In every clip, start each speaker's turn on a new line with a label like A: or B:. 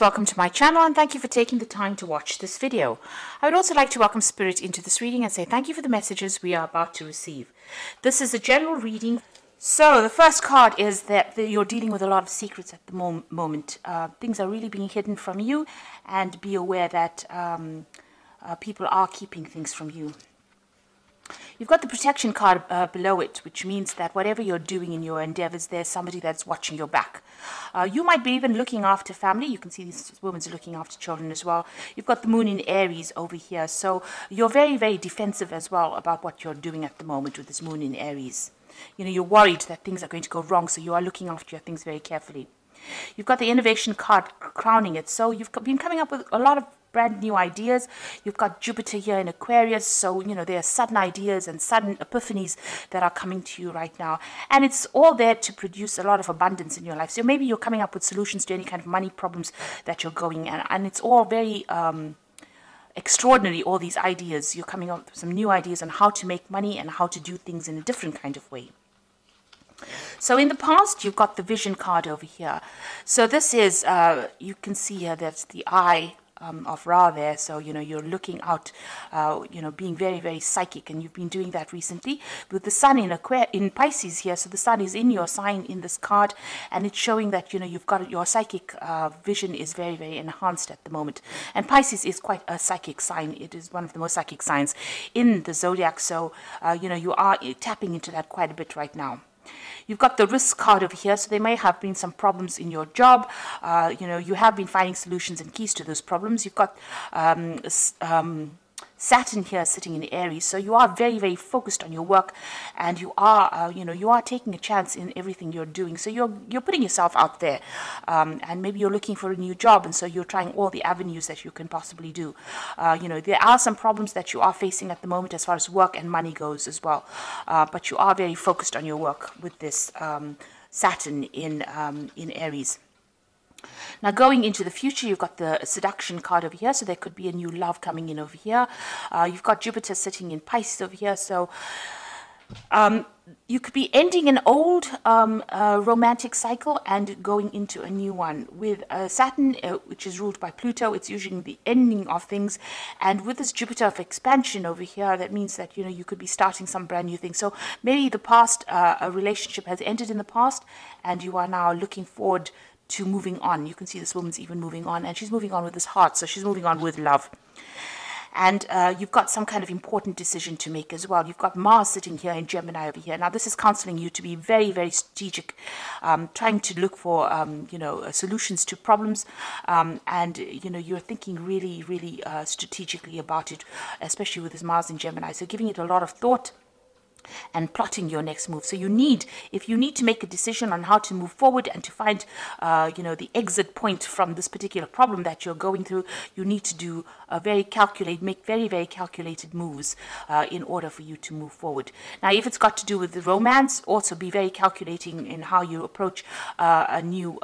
A: most welcome to my channel and thank you for taking the time to watch this video. I would also like to welcome Spirit into this reading and say thank you for the messages we are about to receive. This is a general reading. So the first card is that you're dealing with a lot of secrets at the moment. Things are really being hidden from you, and be aware that people are keeping things from you. You've got the protection card below it, which means that whatever you're doing in your endeavors, there's somebody that's watching your back. You might be even looking after family. You can see this woman's looking after children as well. You've got the moon in Aries over here. So you're very, very defensive as well about what you're doing at the moment with this moon in Aries. You know, you're worried that things are going to go wrong, so you are looking after your things very carefully. You've got the innovation card crowning it. So you've been coming up with a lot of brand new ideas. You've got Jupiter here in Aquarius, so you know there are sudden ideas and sudden epiphanies that are coming to you right now, and it's all there to produce a lot of abundance in your life. So maybe you're coming up with solutions to any kind of money problems that you're going, and it's all very extraordinary, all these ideas. You're coming up with some new ideas on how to make money and how to do things in a different kind of way. So in the past, you've got the vision card over here. So this is, you can see here, that's the eye of Ra there. So, you know, you're looking out, you know, being very, very psychic, and you've been doing that recently with the sun in Pisces here. So the sun is in your sign in this card, and it's showing that, you know, you've got your psychic vision is very, very enhanced at the moment. And Pisces is quite a psychic sign. It is one of the most psychic signs in the zodiac. So, you know, you are tapping into that quite a bit right now. You've got the risk card over here, so there may have been some problems in your job. You know, you have been finding solutions and keys to those problems. You've got Saturn here sitting in Aries, so you are very, very focused on your work, and you are, you know, you are taking a chance in everything you're doing. So you're putting yourself out there, and maybe you're looking for a new job, and so you're trying all the avenues that you can possibly do. You know, there are some problems that you are facing at the moment as far as work and money goes as well, but you are very focused on your work with this Saturn in Aries. Now, going into the future, you've got the seduction card over here, so there could be a new love coming in over here. You've got Jupiter sitting in Pisces over here, so you could be ending an old romantic cycle and going into a new one. With Saturn, which is ruled by Pluto, it's usually the ending of things. And with this Jupiter of expansion over here, that means that, you know, you could be starting some brand new thing. So maybe the past, a relationship has ended in the past, and you are now looking forward to moving on. You can see this woman's even moving on, and she's moving on with this heart, so she's moving on with love. And you've got some kind of important decision to make as well. You've got Mars sitting here in Gemini over here. Now, this is counseling you to be very, very strategic, trying to look for, you know, solutions to problems. And, you know, you're thinking really, really strategically about it, especially with this Mars in Gemini. So giving it a lot of thought and plotting your next move. So if you need to make a decision on how to move forward and to find, you know, the exit point from this particular problem that you're going through, you need to do make very, very calculated moves in order for you to move forward. Now, if it's got to do with the romance, also be very calculating in how you approach a new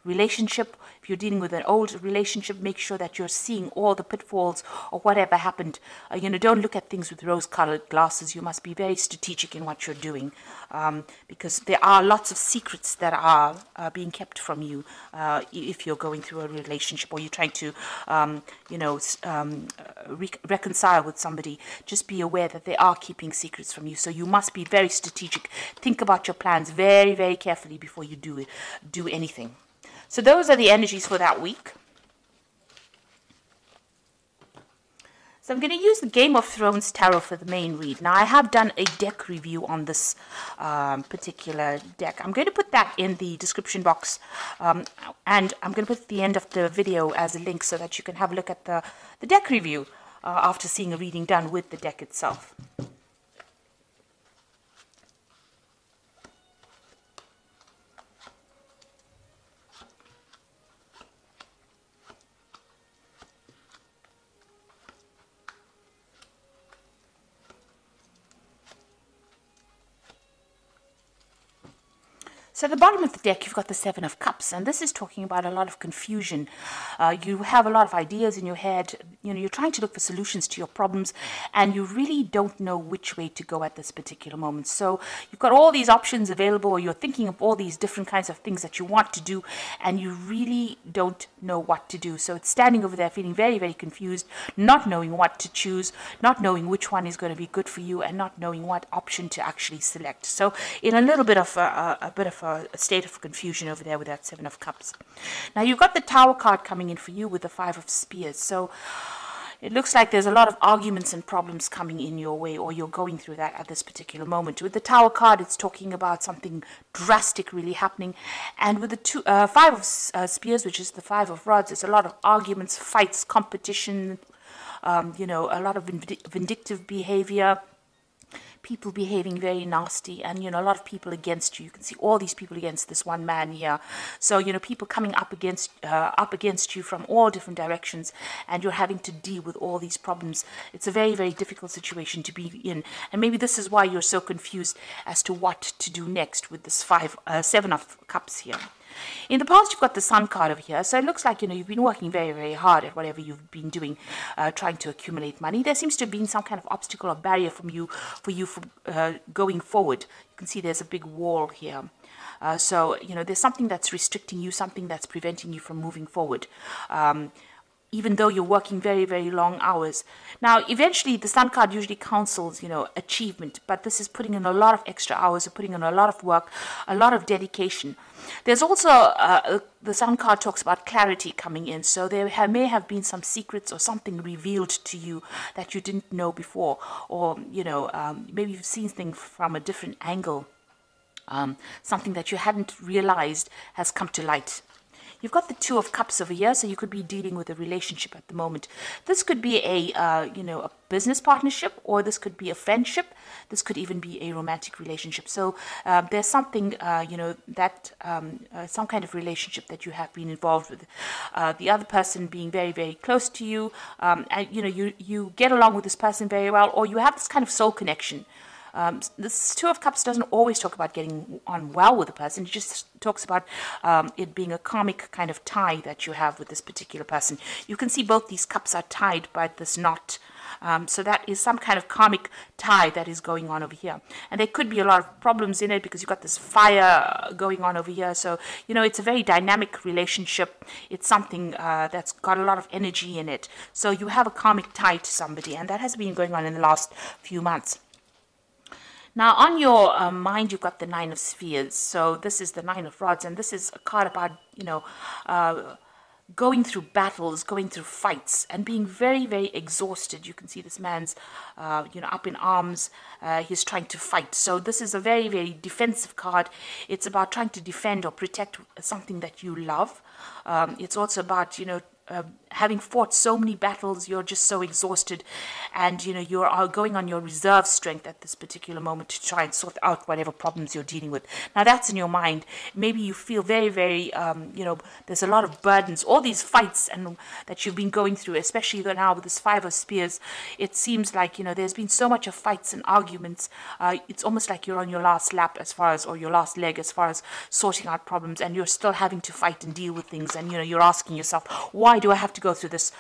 A: relationship. If you're dealing with an old relationship, make sure that you're seeing all the pitfalls or whatever happened. You know, don't look at things with rose-colored glasses. You must be very strategic in what you're doing, because there are lots of secrets that are being kept from you if you're going through a relationship or you're trying to, you know, reconcile with somebody. Just be aware that they are keeping secrets from you. So you must be very strategic. Think about your plans very, very carefully before you do anything. So those are the energies for that week. So I'm going to use the Game of Thrones Tarot for the main read. Now, I have done a deck review on this particular deck. I'm going to put that in the description box, and I'm going to put at the end of the video as a link so that you can have a look at the deck review after seeing a reading done with the deck itself. So at the bottom of the deck, you've got the Seven of Cups, and this is talking about a lot of confusion. You have a lot of ideas in your head. You're trying to look for solutions to your problems, and you really don't know which way to go at this particular moment. So you've got all these options available, or you're thinking of all these different kinds of things that you want to do, and you really don't know what to do. So it's standing over there feeling very, very confused, not knowing what to choose, not knowing which one is going to be good for you, and not knowing what option to actually select. So in a little bit of a state of confusion over there with that Seven of Cups. Now you've got the Tower card coming in for you with the Five of Spears. So it looks like there's a lot of arguments and problems coming in your way, or you're going through that at this particular moment. With the Tower card, it's talking about something drastic really happening. And with the Five of Spears, which is the Five of Rods, it's a lot of arguments, fights, competition, a lot of vindictive behavior, people behaving very nasty, and a lot of people against you. You can see all these people against this one man here. So people coming up against you from all different directions, and you're having to deal with all these problems. It's a very, very difficult situation to be in, and maybe this is why you're so confused as to what to do next with this Seven of Cups here. In the past, you've got the Sun card over here. So it looks like, you've been working very, very hard at whatever you've been doing, trying to accumulate money. There seems to have been some kind of obstacle or barrier for you going forward. You can see there's a big wall here. So there's something that's restricting you, something that's preventing you from moving forward. Even though you're working very, very long hours. Now, eventually, the Sun card usually counsels, achievement, but this is putting in a lot of extra hours, or putting in a lot of work, a lot of dedication. There's also, the Sun card talks about clarity coming in, so there may have been some secrets or something revealed to you that you didn't know before, or, maybe you've seen things from a different angle. Something that you hadn't realized has come to light. You've got the Two of Cups over here, so you could be dealing with a relationship at the moment. This could be a business partnership, or this could be a friendship. This could even be a romantic relationship. So there's something, some kind of relationship that you have been involved with. The other person being very, very close to you, and you get along with this person very well, or you have this kind of soul connection. This Two of Cups doesn't always talk about getting on well with a person. It just talks about it being a karmic kind of tie that you have with this particular person. You can see both these cups are tied by this knot. So that is some kind of karmic tie that is going on over here. And there could be a lot of problems in it because you've got this fire going on over here. So, it's a very dynamic relationship. It's something that's got a lot of energy in it. So you have a karmic tie to somebody, and that has been going on in the last few months. Now, on your mind, you've got the Nine of Spheres. So this is the Nine of Rods, and this is a card about, going through battles, going through fights, and being very, very exhausted. You can see this man's, up in arms. He's trying to fight. So this is a very, very defensive card. It's about trying to defend or protect something that you love. It's also about, having fought so many battles, you're just so exhausted, and you are going on your reserve strength at this particular moment to try and sort out whatever problems you're dealing with. Now that's in your mind. Maybe you feel very, very, there's a lot of burdens, all these fights and that you've been going through, especially now with this Five of Spears. It seems like, there's been so much of fights and arguments. It's almost like you're on your last lap or your last leg as far as sorting out problems, and you're still having to fight and deal with things, and, you're asking yourself, why do I have to go through this?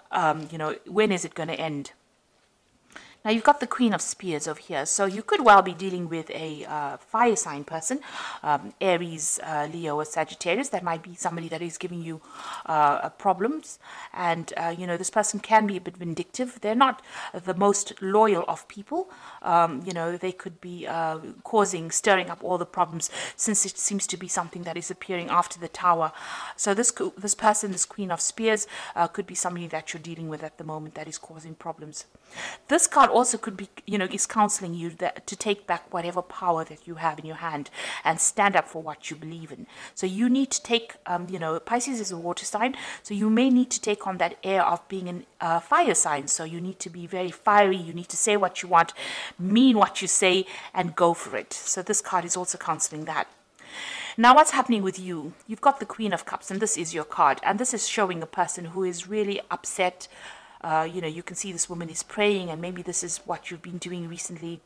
A: When is it going to end? Now, you've got the Queen of Spears over here. So you could well be dealing with a fire sign person, Aries, Leo, or Sagittarius. That might be somebody that is giving you problems. And, this person can be a bit vindictive. They're not the most loyal of people. They could be stirring up all the problems, since it seems to be something that is appearing after the Tower. So this person, this Queen of Spears, could be somebody that you're dealing with at the moment that is causing problems. This card also could be, is counseling you to take back whatever power that you have in your hand and stand up for what you believe in. So you need to take, Pisces is a water sign, so you may need to take on that air of being a fire sign. So you need to be very fiery, you need to say what you want, mean what you say, and go for it. So this card is also counseling that. Now, what's happening with you? You've got the Queen of Cups, and this is your card, and this is showing a person who is really upset. You can see this woman is praying, and maybe this is what you've been doing recently.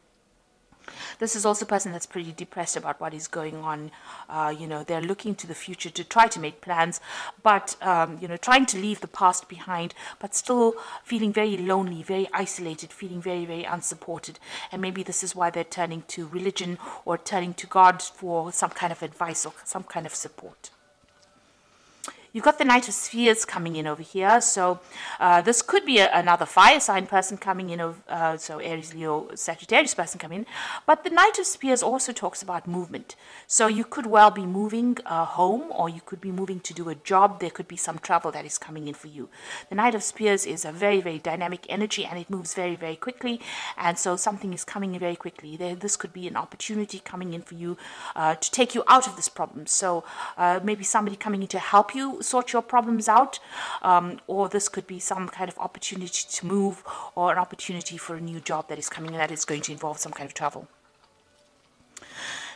A: This is also a person that's pretty depressed about what is going on. They're looking to the future to try to make plans, but, trying to leave the past behind, but still feeling very lonely, very isolated, feeling very, very unsupported. And maybe this is why they're turning to religion or turning to God for some kind of advice or some kind of support. You've got the Knight of Spheres coming in over here. So this could be another fire sign person coming in, so Aries, Leo, Sagittarius person coming in. But the Knight of Spheres also talks about movement. So you could well be moving home, or you could be moving to do a job. There could be some travel that is coming in for you. The Knight of Spears is a very, very dynamic energy, and it moves very, very quickly. And so something is coming in very quickly. This could be an opportunity coming in for you to take you out of this problem. So maybe somebody coming in to help you sort your problems out, or this could be some kind of opportunity to move, or an opportunity for a new job that is coming in that is going to involve some kind of travel.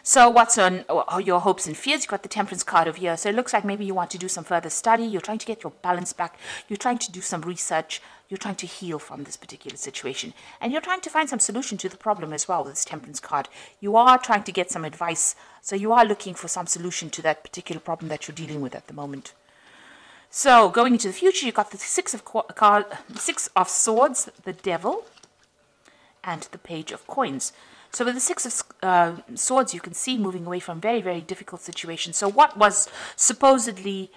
A: So what's on your hopes and fears? You've got the Temperance card over here. So it looks like maybe you want to do some further study. You're trying to get your balance back. You're trying to do some research. You're trying to heal from this particular situation. And you're trying to find some solution to the problem as well with this Temperance card. You are trying to get some advice. So you are looking for some solution to that particular problem that you're dealing with at the moment. So going into the future, you've got the Six of Swords, the Devil, and the Page of Coins. So with the Six of Swords, you can see moving away from very, very difficult situations. So what was supposedly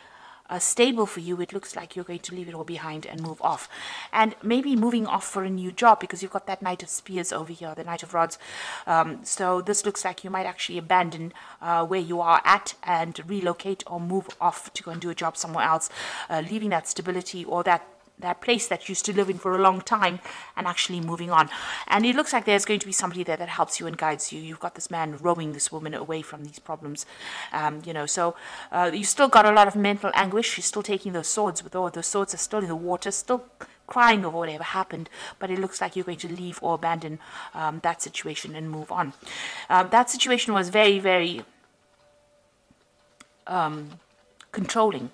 A: stable for you, it looks like you're going to leave it all behind and move off. And maybe moving off for a new job, because you've got that Knight of Spears over here, the Knight of Rods. So this looks like you might actually abandon where you are at and relocate or move off to go and do a job somewhere else, leaving that stability or that place that you used to live in for a long time and actually moving on. And it looks like there's going to be somebody there that helps you and guides you. You've got this man rowing this woman away from these problems. So you still got a lot of mental anguish. She's still taking those swords, with all those swords are still in the water, still crying over whatever happened, but it looks like you're going to leave or abandon that situation and move on. That situation was very, very controlling.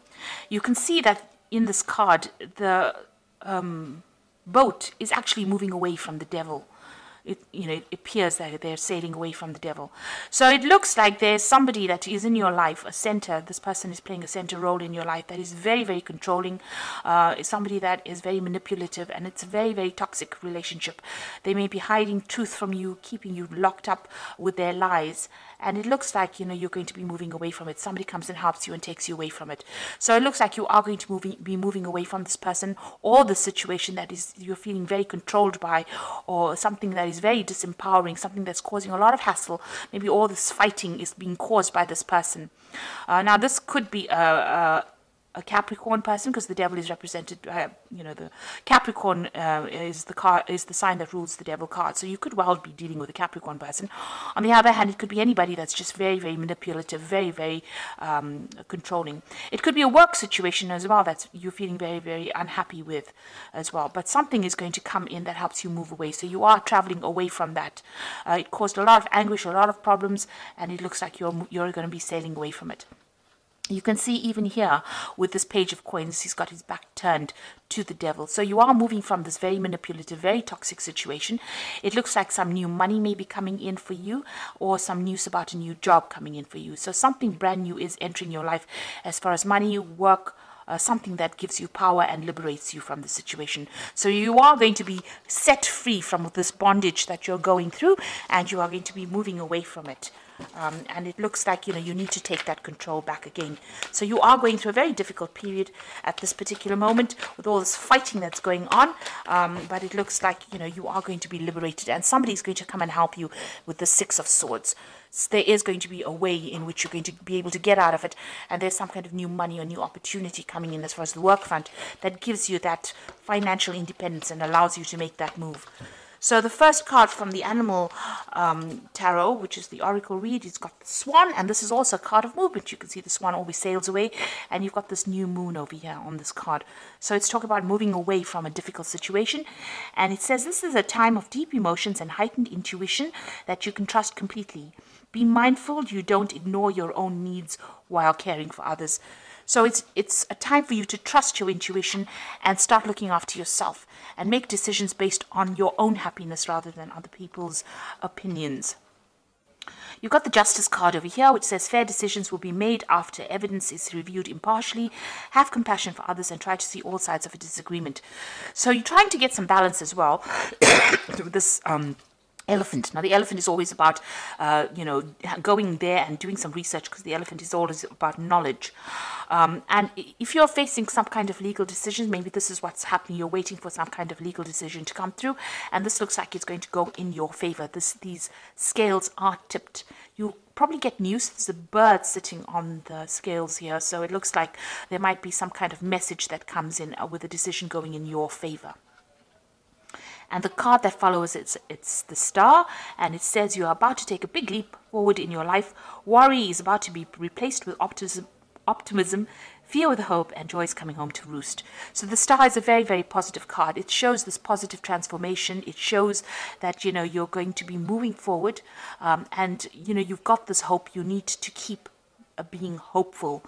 A: You can see that in this card, the boat is actually moving away from the devil. It appears that they're sailing away from the devil. So it looks like there's somebody that is in your life, a center. This person is playing a center role in your life that is very, very controlling. It's somebody that is very manipulative, and it's a very, very toxic relationship. They may be hiding truth from you, keeping you locked up with their lies. And it looks like, you're going to be moving away from it. Somebody comes and helps you and takes you away from it. So it looks like you are going to be moving away from this person or the situation that you're feeling very controlled by, or something that is very disempowering, something that's causing a lot of hassle. Maybe all this fighting is being caused by this person. Now, this could be a Capricorn person, because the devil is represented by, the Capricorn is the sign that rules the devil card. So you could well be dealing with a Capricorn person. On the other hand, it could be anybody that's just very, very manipulative, very, very controlling. It could be a work situation as well that you're feeling very, very unhappy with as well. But something is going to come in that helps you move away. So you are traveling away from that. It caused a lot of anguish, a lot of problems, and it looks like you're going to be sailing away from it. You can see even here with this Page of Coins, he's got his back turned to the devil. So you are moving from this very manipulative, very toxic situation. It looks like some new money may be coming in for you, or some news about a new job coming in for you. So something brand new is entering your life as far as money, work, something that gives you power and liberates you from the situation. So you are going to be set free from this bondage that you're going through, and you are going to be moving away from it. And it looks like, you need to take that control back again. So you are going through a very difficult period at this particular moment with all this fighting that's going on. But it looks like, you are going to be liberated, and somebody is going to come and help you with the Six of Swords. So there is going to be a way in which you're going to be able to get out of it. And there's some kind of new money or new opportunity coming in as far as the work front that gives you that financial independence and allows you to make that move. So the first card from the Animal Tarot, which is the Oracle read, it's got the Swan, and this is also a card of movement. You can see the Swan always sails away, and you've got this new moon over here on this card. So it's talking about moving away from a difficult situation, and it says this is a time of deep emotions and heightened intuition that you can trust completely. Be mindful you don't ignore your own needs while caring for others. So it's a time for you to trust your intuition and start looking after yourself and make decisions based on your own happiness rather than other people's opinions. You've got the Justice card over here, which says fair decisions will be made after evidence is reviewed impartially. Have compassion for others and try to see all sides of a disagreement. So you're trying to get some balance as well with this elephant. Now, the elephant is always about, going there and doing some research, because the elephant is always about knowledge. And if you're facing some kind of legal decision, maybe this is what's happening. You're waiting for some kind of legal decision to come through, and this looks like it's going to go in your favor. These scales are tipped. You'll probably get news. There's a bird sitting on the scales here, so it looks like there might be some kind of message that comes in with a decision going in your favor. And the card that follows, it's the Star, and it says you are about to take a big leap forward in your life. Worry is about to be replaced with optimism, fear with hope, and joy is coming home to roost. So the Star is a very, very positive card. It shows this positive transformation. It shows that, you're going to be moving forward, and, you've got this hope. You need to keep being hopeful,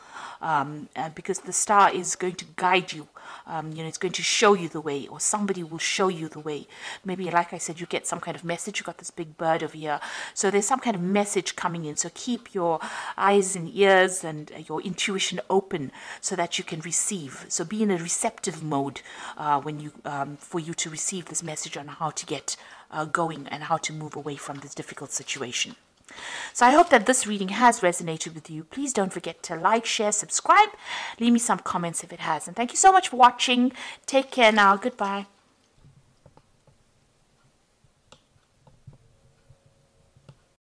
A: because the Star is going to guide you. It's going to show you the way, or somebody will show you the way. Maybe, like I said, you get some kind of message. You got this big bird over here, so there's some kind of message coming in. So keep your eyes and ears and your intuition open so that you can receive. So be in a receptive mode for you to receive this message on how to get going and how to move away from this difficult situation. So I hope that this reading has resonated with you. Please don't forget to like, share, subscribe. Leave me some comments if it has. And thank you so much for watching. Take care now. Goodbye.